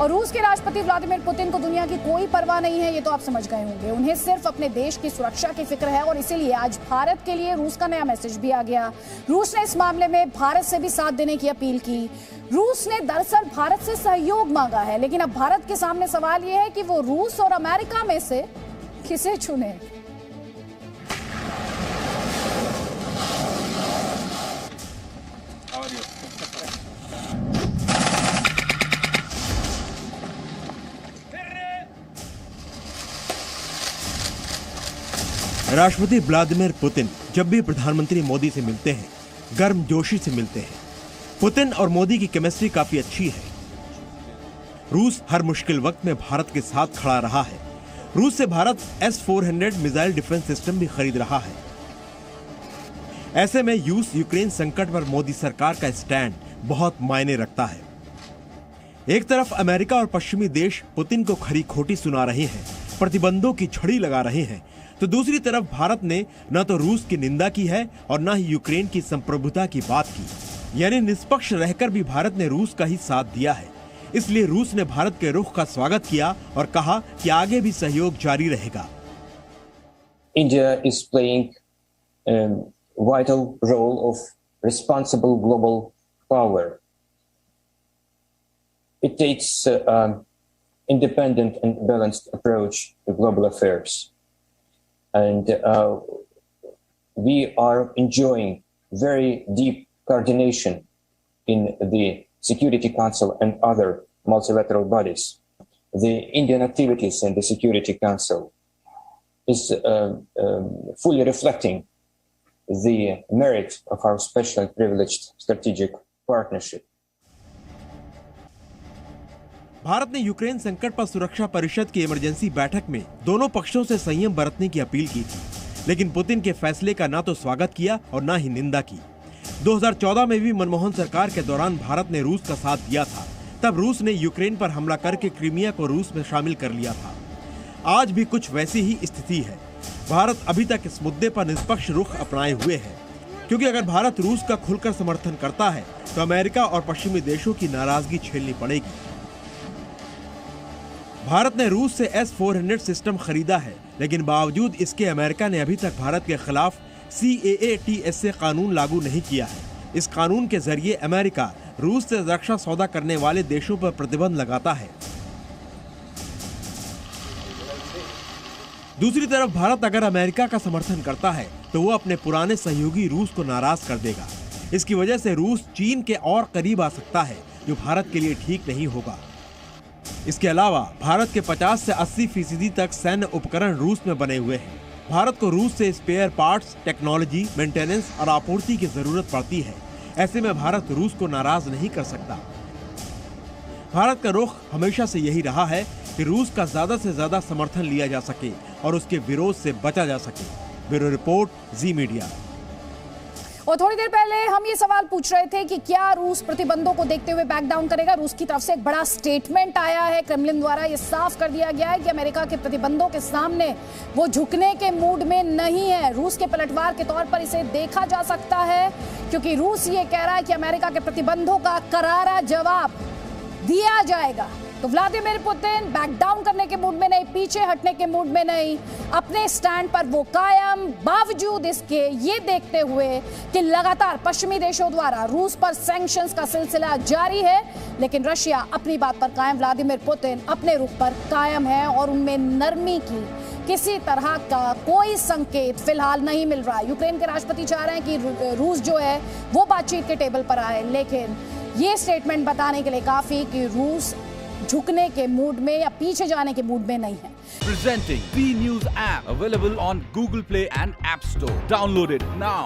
और रूस के राष्ट्रपति व्लादिमीर पुतिन को दुनिया की कोई परवाह नहीं है, ये तो आप समझ गए होंगे। उन्हें सिर्फ अपने देश की सुरक्षा की फिक्र है और इसीलिए आज भारत के लिए रूस का नया मैसेज भी आ गया। रूस ने इस मामले में भारत से भी साथ देने की अपील की। रूस ने दरअसल भारत से सहयोग मांगा है, लेकिन अब भारत के सामने सवाल ये है कि वो रूस और अमेरिका में से किसे चुने। राष्ट्रपति व्लादिमीर पुतिन जब भी प्रधानमंत्री मोदी से मिलते हैं, गर्मजोशी से मिलते हैं। पुतिन और मोदी की केमिस्ट्री काफी अच्छी है। रूस हर मुश्किल वक्त में भारत के साथ खड़ा रहा है। रूस से Bharat S-400 missile defence system भी खरीद रहा है। ऐसे में रूस यूक्रेन संकट पर मोदी सरकार का स्टैंड बहुत मायने रखता है। एक तरफ अमेरिका और पश्चिमी देश पुतिन को खरी खोटी सुना रहे हैं, प्रतिबंधों की छड़ी लगा रहे हैं, तो दूसरी तरफ भारत ने न तो रूस की निंदा की है और न ही यूक्रेन की संप्रभुता की बात की। यानी निष्पक्ष रहकर भी भारत ने रूस का ही साथ दिया है। इसलिए रूस ने भारत के रुख का स्वागत किया और कहा कि आगे भी सहयोग जारी रहेगा। India is playing a vital role of responsible global power. It takes independent and balanced approach to global affairs. And we are enjoying very deep coordination in the Security Council and other multilateral bodies. The Indian activities in the Security Council is fully reflecting the merit of our special privileged strategic partnership. Bharat ने Ukraine संकट पर सुरक्षा परिषद की emergency बैठक में दोनों पक्षों से संयम बरतने की अपील की थी, लेकिन पुतिन के फैसले का ना तो स्वागत किया और ना ही निंदा की। 2014 में भी मनमोहन सरकार के दौरान भारत ने रूस का साथ दिया था। तब रूस ने यूक्रेन पर हमला करके क्रीमिया को रूस में शामिल कर लिया था। आज भी कुछ वैसी ही स्थिति है। भारत अभी तक इस मुद्दे पर निष्पक्ष रुख अपनाए हुए है, क्योंकि अगर भारत रूस का खुलकर समर्थन करता है तो अमेरिका और पश्चिमी देशों की नाराजगी झेलनी पड़ेगी। भारत ने रूस से S-400 सिस्टम खरीदा है, लेकिन बावजूद इसके अमेरिका ने अभी तक भारत के खिलाफ CAATS कानून लागू नहीं किया है। इस कानून के जरिए अमेरिका रूस से रक्षा सौदा करने वाले देशों पर प्रतिबंध लगाता है। दूसरी तरफ भारत अगर अमेरिका का समर्थन करता है तो वो अपने पुराने सहयोगी रूस को नाराज कर देगा। इसकी वजह से रूस चीन के और करीब आ सकता है, जो भारत के लिए ठीक नहीं होगा। इसके अलावा भारत के 50 से 80% तक सैन्य उपकरण रूस में बने हुए हैं। भारत को रूस से स्पेयर पार्ट्स, टेक्नोलॉजी, मेंटेनेंस और आपूर्ति की जरूरत पड़ती है। ऐसे में भारत रूस को नाराज नहीं कर सकता। भारत का रुख हमेशा से यही रहा है कि रूस का ज्यादा से ज्यादा समर्थन लिया जा सके और उसके विरोध से बचा जा सके। ब्यूरो रिपोर्ट, जी मीडिया। और थोड़ी देर पहले हम ये सवाल पूछ रहे थे कि क्या रूस प्रतिबंधों को देखते हुए बैक डाउन करेगा। रूस की तरफ से एक बड़ा स्टेटमेंट आया है। क्रेमलिन द्वारा ये साफ कर दिया गया है कि अमेरिका के प्रतिबंधों के सामने वो झुकने के मूड में नहीं है। रूस के पलटवार के तौर पर इसे देखा जा सकता है, क्योंकि रूस ये कह रहा है कि अमेरिका के प्रतिबंधों का करारा जवाब दिया जाएगा। तो व्लादिमीर पुतिन बैक डाउन करने के मूड में नहीं, पीछे हटने के मूड में नहीं, अपने स्टैंड पर वो कायम, बावजूद इसके ये देखते हुए कि लगातार पश्चिमी देशों द्वारा रूस पर सैंक्शंस का सिलसिला जारी है, लेकिन रशिया अपनी बात पर कायम। व्लादिमीर पुतिन अपने रुख पर कायम है और उनमें नरमी की किसी तरह का कोई संकेत फिलहाल नहीं मिल रहा। यूक्रेन के राष्ट्रपति चाह रहे हैं कि रूस जो है वो बातचीत के टेबल पर आए, लेकिन ये स्टेटमेंट बताने के लिए काफी कि रूस झुकने के मूड में या पीछे जाने के मूड में नहीं है। Presenting B News app available on Google Play and App Store. Download it now.